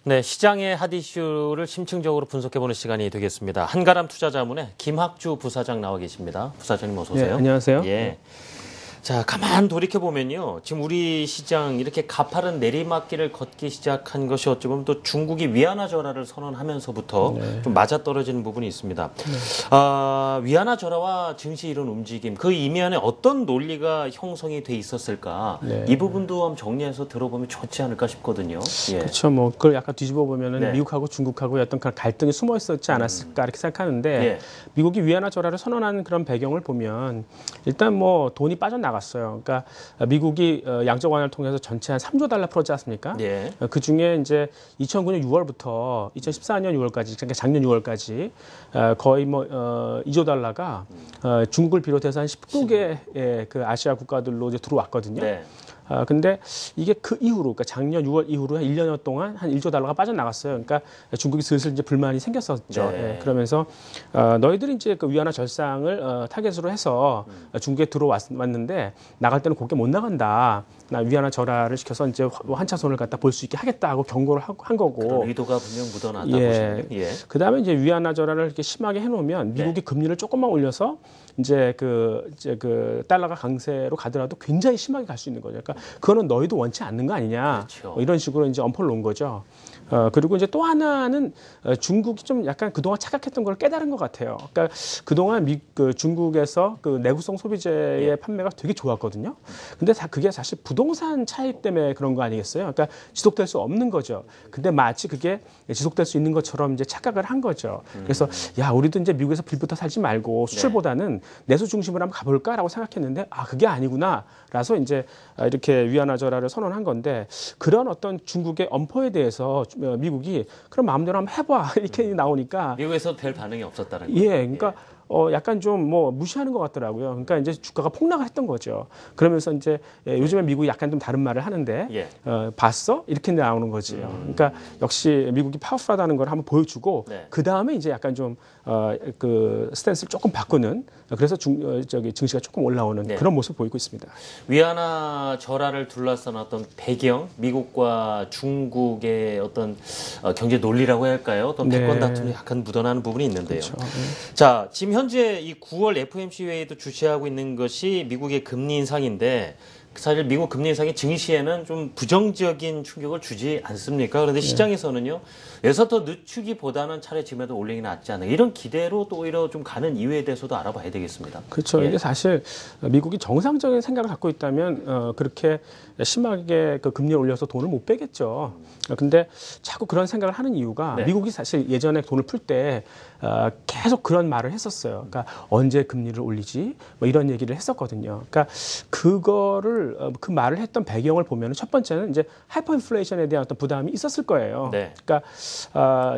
네, 시장의 핫 이슈를 심층적으로 분석해보는 시간이 되겠습니다. 한가람 투자자문의 김학주 부사장 나와 계십니다. 부사장님 어서 오세요. 네, 안녕하세요. 예. 자, 가만 돌이켜보면요. 지금 우리 시장 이렇게 가파른 내리막길을 걷기 시작한 것이 어찌 보면 또 중국이 위안화 절하를 선언하면서부터 좀 맞아떨어지는 부분이 있습니다. 위안화 절하와 증시 이런 움직임, 그 이면에 어떤 논리가 형성이 돼 있었을까? 이 부분도 한번 정리해서 들어보면 좋지 않을까 싶거든요. 예. 그렇죠. 뭐 그걸 약간 뒤집어 보면은 네. 미국하고 중국하고 어떤 그런 갈등이 숨어 있었지 않았을까 이렇게 생각하는데 미국이 위안화 절하를 선언하는 그런 배경을 보면 일단 뭐 돈이 빠져나갔어요. 그러니까 미국이 양적 완화를 통해서 전체 한 3조 달러 풀었지 않습니까? 그 중에 이제 2009년 6월부터 2014년 6월까지, 그러니까 작년 6월까지 거의 뭐 2조 달러가 중국을 비롯해서 한 19개의 그 아시아 국가들로 이제 들어왔거든요. 근데 이게 그 이후로, 그러니까 작년 6월 이후로 한 1년여 동안 한 1조 달러가 빠져나갔어요. 그러니까 중국이 슬슬 이제 불만이 생겼었죠. 그러면서 너희들이 이제 그 위안화 절상을 타겟으로 해서 중국에 들어왔는데 나갈 때는 곱게 못 나간다. 나 위안화 절하를 시켜서 이제 한 차선을 갖다 볼 수 있게 하겠다고 경고를 한 거고. 그런 의도가 분명 묻어났다 보시네요. 그다음에 이제 위안화 절하를 이렇게 심하게 해놓으면 미국이 금리를 조금만 올려서 이제 그 달러가 강세로 가더라도 굉장히 심하게 갈 수 있는 거죠. 그러니까 그거는 너희도 원치 않는 거 아니냐. 그렇죠. 이런 식으로 이제 엄포를 놓은 거죠. 그리고 이제 또 하나는 중국이 좀 약간 그동안 착각했던 걸 깨달은 것 같아요. 그러니까 그동안 중국에서 그 내구성 소비재의 판매가 되게 좋았거든요. 근데 그게 사실 부동산 차익 때문에 그런 거 아니겠어요? 그러니까 지속될 수 없는 거죠. 근데 마치 그게 지속될 수 있는 것처럼 이제 착각을 한 거죠. 그래서 야, 우리도 이제 미국에서 빌부터 살지 말고 수출보다는 내수 중심으로 한번 가볼까라고 생각했는데 그게 아니구나. 라서 이제 이렇게 위안화 절하를 선언한 건데 그런 어떤 중국의 엄포에 대해서 미국이 그럼 마음대로 한번 해봐 이렇게 나오니까 미국에서 별 반응이 없었다는 거예요. 그러니까 약간 좀 뭐 무시하는 것 같더라고요. 그러니까 이제 주가가 폭락을 했던 거죠. 그러면서 이제 요즘에 미국이 약간 좀 다른 말을 하는데 봤어? 이렇게 나오는 거지요. 그러니까 역시 미국이 파워풀하다는 걸 한번 보여주고 그 다음에 이제 약간 좀 그 스탠스를 조금 바꾸는 그래서 증시가 조금 올라오는 그런 모습을 보이고 있습니다. 위안화 절하를 둘러싼 어떤 배경, 미국과 중국의 어떤 경제 논리라고 해야 할까요? 어떤 패권 다툼이 약간 묻어나는 부분이 있는데요. 그렇죠. 자, 지금 현재 이 9월 FOMC 회의도 주최하고 있는 것이 미국의 금리 인상인데 사실 미국 금리 인상이 증시에는 좀 부정적인 충격을 주지 않습니까? 그런데 시장에서는요, 여기서 더 늦추기보다는 차라리 지금에도 올리기 낫지 않나 이런 기대로 또 오히려 좀 가는 이유에 대해서도 알아봐야 되겠습니다. 그렇죠. 이게 사실 미국이 정상적인 생각을 갖고 있다면 그렇게 심하게 그 금리를 올려서 돈을 못 빼겠죠. 근데 자꾸 그런 생각을 하는 이유가 미국이 사실 예전에 돈을 풀 때 계속 그런 말을 했었어요. 그러니까 언제 금리를 올리지? 뭐 이런 얘기를 했었거든요. 그러니까 그거를 그 말을 했던 배경을 보면 첫 번째는 이제 하이퍼 인플레이션에 대한 어떤 부담이 있었을 거예요. 그러니까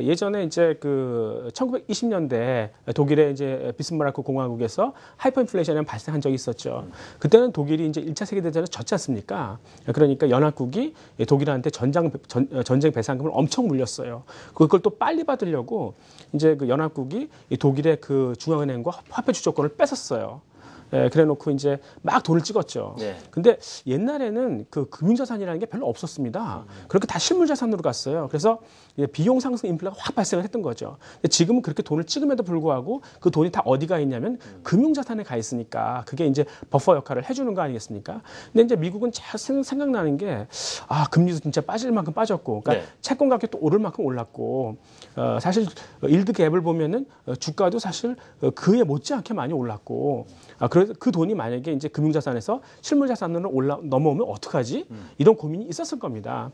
예전에 이제 그 1920년대 독일의 이제 비스마르크 공화국에서 하이퍼 인플레이션이 발생한 적이 있었죠. 그때는 독일이 이제 1차 세계대전에 졌지 않습니까? 그러니까 연합국이 독일한테 전쟁 배상금을 엄청 물렸어요. 그걸 또 빨리 받으려고 이제 그 연합국이 독일의 그 중앙은행과 화폐 주조권을 뺏었어요. 그래 놓고 이제 막 돈을 찍었죠. 근데 옛날에는 그 금융자산이라는 게 별로 없었습니다. 그렇게 다 실물자산으로 갔어요. 그래서 비용 상승 인플레가 확 발생을 했던 거죠. 근데 지금은 그렇게 돈을 찍음에도 불구하고 그 돈이 다 어디가 있냐면 금융자산에 가 있으니까 그게 이제 버퍼 역할을 해주는 거 아니겠습니까? 근데 이제 미국은 잘 생각나는 게 금리도 진짜 빠질 만큼 빠졌고, 그러니까 채권 가격도 오를 만큼 올랐고, 사실 일드 갭을 보면은 주가도 사실 그에 못지않게 많이 올랐고, 그래서 그 돈이 만약에 이제 금융자산에서 실물자산으로 넘어오면 어떡하지? 이런 고민이 있었을 겁니다.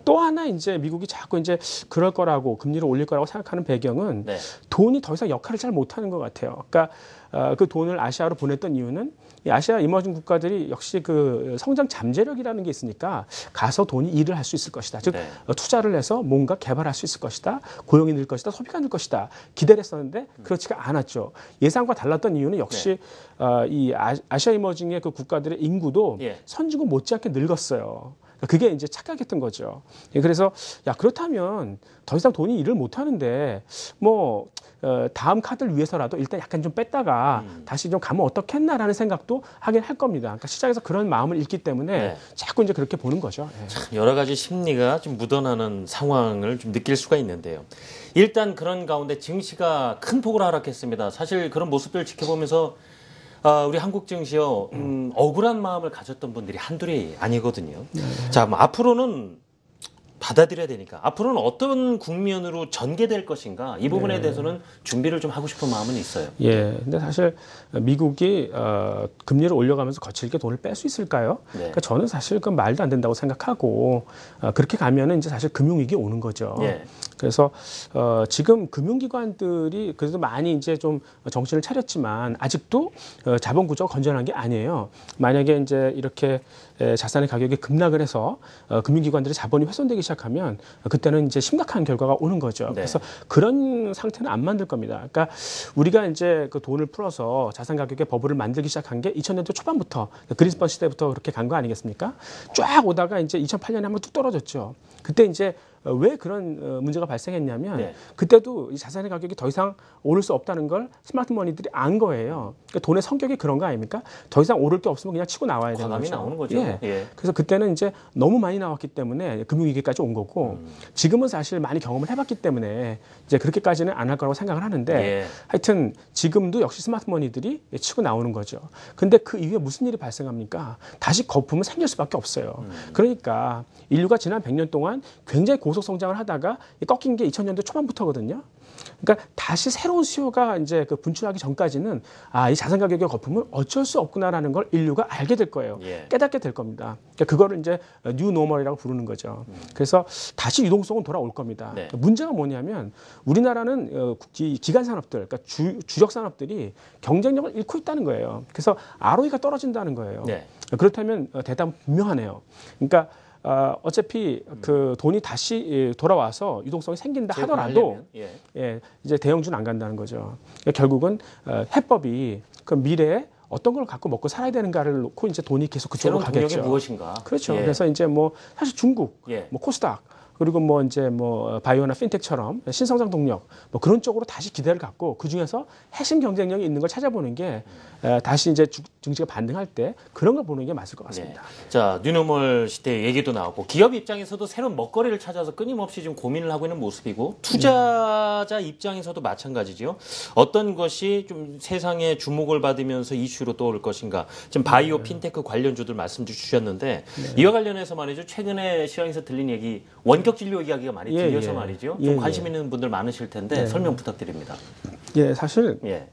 또 하나 이제 미국이 자꾸 이제 그럴 거라고 금리를 올릴 거라고 생각하는 배경은 돈이 더 이상 역할을 잘 못하는 것 같아요. 그러니까 그 돈을 아시아로 보냈던 이유는 이 아시아 이머징 국가들이 역시 그 성장 잠재력이라는 게 있으니까 가서 돈이 일을 할 수 있을 것이다. 즉 투자를 해서 뭔가 개발할 수 있을 것이다. 고용이 늘 것이다. 소비가 늘 것이다. 기대를 했었는데 그렇지가 않았죠. 예상과 달랐던 이유는 역시 이 아시아 이머징의 그 국가들의 인구도 선진국 못지않게 늙었어요. 그게 이제 착각했던 거죠. 그래서 그렇다면 더 이상 돈이 일을 못 하는데 뭐 다음 카드를 위해서라도 일단 약간 좀 뺐다가 다시 좀 가면 어떻겠나라는 생각도 하긴 할 겁니다. 그러니까 시장에서 그런 마음을 읽기 때문에 네. 자꾸 이제 그렇게 보는 거죠. 예. 참 여러 가지 심리가 좀 묻어나는 상황을 좀 느낄 수가 있는데요. 일단 그런 가운데 증시가 큰 폭으로 하락했습니다. 사실 그런 모습들을 지켜보면서 우리 한국 증시요, 억울한 마음을 가졌던 분들이 한둘이 아니거든요. 자, 뭐 앞으로는 받아들여야 되니까 앞으로는 어떤 국면으로 전개될 것인가 이 부분에 대해서는 준비를 좀 하고 싶은 마음은 있어요. 예, 근데 사실 미국이 금리를 올려가면서 거칠게 돈을 뺄 수 있을까요? 네. 그러니까 저는 사실 그 말도 안 된다고 생각하고 그렇게 가면은 이제 사실 금융위기 오는 거죠. 예. 그래서 지금 금융기관들이 그래도 많이 이제 좀 정신을 차렸지만 아직도 자본 구조가 건전한 게 아니에요. 만약에 이제 이렇게 자산의 가격이 급락을 해서 금융기관들의 자본이 훼손되기 시작하면 그때는 이제 심각한 결과가 오는 거죠. 네. 그래서 그런 상태는 안 만들 겁니다. 그러니까 우리가 이제 그 돈을 풀어서 자산 가격의 버블을 만들기 시작한 게 2000년도 초반부터 그린스펀 시대부터 그렇게 간 거 아니겠습니까? 쫙 오다가 이제 2008년에 한번 뚝 떨어졌죠. 그때 이제 왜 그런 문제가 발생했냐면 네. 그때도 이 자산의 가격이 더 이상 오를 수 없다는 걸 스마트 머니들이 안 거예요. 그러니까 돈의 성격이 그런 거 아닙니까? 더 이상 오를 게 없으면 그냥 치고 나와야 되는 과감히 거죠. 나오는 거죠. 예. 예. 그래서 그때는 이제 너무 많이 나왔기 때문에 금융위기까지 온 거고 지금은 사실 많이 경험을 해봤기 때문에 이제 그렇게까지는 안 할 거라고 생각을 하는데 예. 하여튼 지금도 역시 스마트 머니들이 치고 나오는 거죠. 근데 그 이후에 무슨 일이 발생합니까? 다시 거품은 생길 수밖에 없어요. 그러니까 인류가 지난 100년 동안 굉장히 고속 성장을 하다가 꺾인 게 2000년도 초반부터거든요. 그러니까 다시 새로운 수요가 이제 그 분출하기 전까지는 이 자산 가격의 거품은 어쩔 수 없구나라는 걸 인류가 알게 될 거예요. 예. 깨닫게 될 겁니다. 그러니까 그거를 이제 뉴 노멀이라고 부르는 거죠. 그래서 다시 유동성은 돌아올 겁니다. 네. 문제가 뭐냐면 우리나라는 기간 산업들, 그러니까 주력 산업들이 경쟁력을 잃고 있다는 거예요. 그래서 ROE가 떨어진다는 거예요. 네. 그렇다면 대답은 분명하네요. 그러니까 어차피 그 돈이 다시 돌아와서 유동성이 생긴다 하더라도 예. 예, 이제 대형주는 안 간다는 거죠. 그러니까 결국은 해법이 그 미래에 어떤 걸 갖고 먹고 살아야 되는가를 놓고 이제 돈이 계속 그쪽으로 새로운 동력이 가겠죠. 무엇인가? 그렇죠. 예. 그래서 이제 뭐 사실 중국, 예. 뭐 코스닥 그리고 뭐 이제 뭐 바이오나 핀텍처럼 신성장 동력 뭐 그런 쪽으로 다시 기대를 갖고 그 중에서 핵심 경쟁력이 있는 걸 찾아보는 게 다시 이제 증시가 반등할 때 그런 걸 보는 게 맞을 것 같습니다. 네. 자, 뉴노멀 시대 얘기도 나왔고 기업 입장에서도 새로운 먹거리를 찾아서 끊임없이 지금 고민을 하고 있는 모습이고 투자자 입장에서도 마찬가지죠. 어떤 것이 좀 세상에 주목을 받으면서 이슈로 떠오를 것인가. 지금 바이오 핀테크 관련주들 말씀 주셨는데 이와 관련해서 말이죠. 최근에 시장에서 들린 얘기 원격 진료 이야기가 많이 들려서 말이죠. 좀 관심 있는 분들 많으실 텐데 설명 부탁드립니다. 예, 사실 예.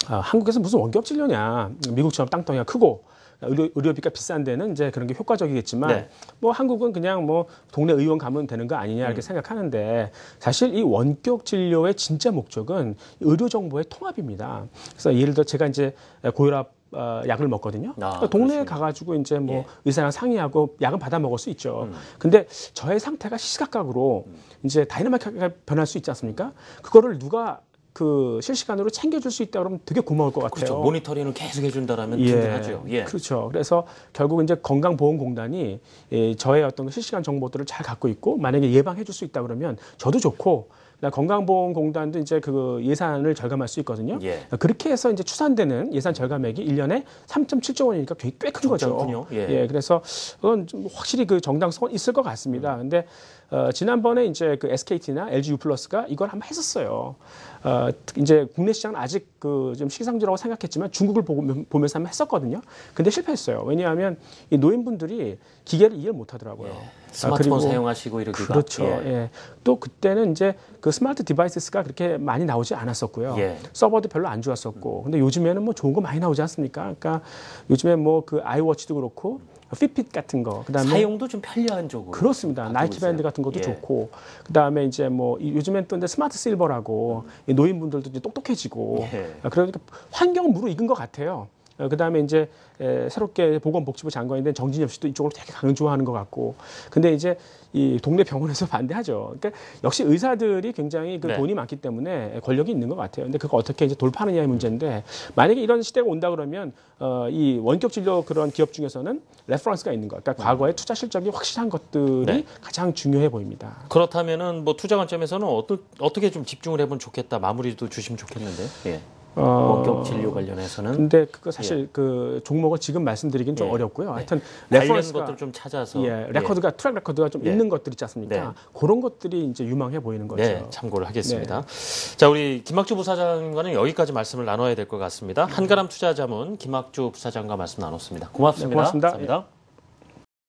한국에서 무슨 원격 진료냐. 미국처럼 땅덩이가 크고 의료비가 비싼 데는 이제 그런 게 효과적이겠지만 네. 뭐 한국은 그냥 뭐 동네 의원 가면 되는 거 아니냐 이렇게 생각하는데 사실 이 원격 진료의 진짜 목적은 의료 정보의 통합입니다. 그래서 예를 들어 제가 이제 고혈압 약을 먹거든요. 그러니까 동네에 그렇습니다. 가가지고 이제 뭐 예. 의사랑 상의하고 약은 받아 먹을 수 있죠. 근데 저의 상태가 시시각각으로 이제 다이나믹하게 변할 수 있지 않습니까? 그거를 누가 그 실시간으로 챙겨줄 수 있다 그러면 되게 고마울 것 같아요. 그렇죠. 모니터링을 계속 해준다라면 든든하죠. 예. 그렇죠. 그래서 결국 이제 건강보험공단이 저의 어떤 실시간 정보들을 잘 갖고 있고 만약에 예방해줄 수 있다 그러면 저도 좋고 건강보험공단도 이제 그 예산을 절감할 수 있거든요. 예. 그렇게 해서 이제 추산되는 예산 절감액이 1년에 3.7조 원이니까 꽤 큰 거죠. 적잖군요. 예. 그래서 그건 좀 확실히 그 정당성은 있을 것 같습니다. 근데 지난번에 이제 그 SKT나 LG U+가 이걸 한번 했었어요. 이제 국내 시장은 아직 그 좀 시기상조라고 생각했지만 중국을 보면서 한번 했었거든요. 근데 실패했어요. 왜냐하면 이 노인분들이 기계를 이해를 못 하더라고요. 예. 스마트폰 사용하시고 이러기가. 그렇죠. 예. 예. 또 그때는 이제 그 스마트 디바이스가 그렇게 많이 나오지 않았었고요. 예. 서버도 별로 안 좋았었고. 근데 요즘에는 뭐 좋은 거 많이 나오지 않습니까? 그러니까 요즘에 뭐 그 아이워치도 그렇고 핏핏 같은 거, 그다음에 사용도 좀 편리한 쪽으로. 그렇습니다. 나이키 밴드 같은 것도 예. 좋고, 그다음에 이제 뭐 요즘엔 또 이제 스마트 실버라고 이 노인분들도 이제 똑똑해지고, 예. 그러니까 환경은 무르익은 것 같아요. 그다음에 이제 새롭게 보건복지부 장관이 된 정진엽 씨도 이쪽으로 되게 강조하는 것 같고. 근데 이제 이 동네 병원에서 반대하죠. 그러니까 역시 의사들이 굉장히 그 네. 돈이 많기 때문에 권력이 있는 것 같아요. 근데 그거 어떻게 이제 돌파하느냐의 문제인데 만약에 이런 시대가 온다 그러면 이 원격 진료 그런 기업 중에서는 레퍼런스가 있는 것. 그러니까 과거의 투자 실적이 확실한 것들이 네. 가장 중요해 보입니다. 그렇다면은 뭐 투자 관점에서는 어떻게 좀 집중을 해보면 좋겠다. 마무리도 주시면 좋겠는데. 예. 원격 진료 관련해서는. 근데 그거 사실 그 종목을 지금 말씀드리긴 좀 어렵고요. 하여튼 관련 레퍼런스가 것들 좀 찾아서 레코드가 트랙 레코드가 좀 있는 것들 있지 않습니까? 네. 그런 것들이 이제 유망해 보이는 거죠. 네, 참고를 하겠습니다. 자, 우리 김학주 부사장과는 여기까지 말씀을 나눠야 될 것 같습니다. 한가람 투자자문 김학주 부사장과 말씀 나눴습니다. 고맙습니다. 네, 고맙습니다. 감사합니다.